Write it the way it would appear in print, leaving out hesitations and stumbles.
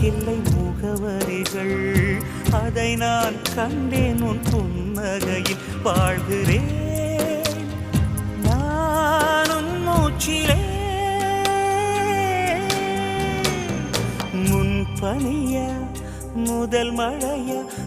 இல்லை முகவரிகள், அதை நான் கண்டேன் உன் புன்னகையில். வாழ்கிறேன் நான் உன் மூச்சிலே, முன் பனிய முதல் மழைய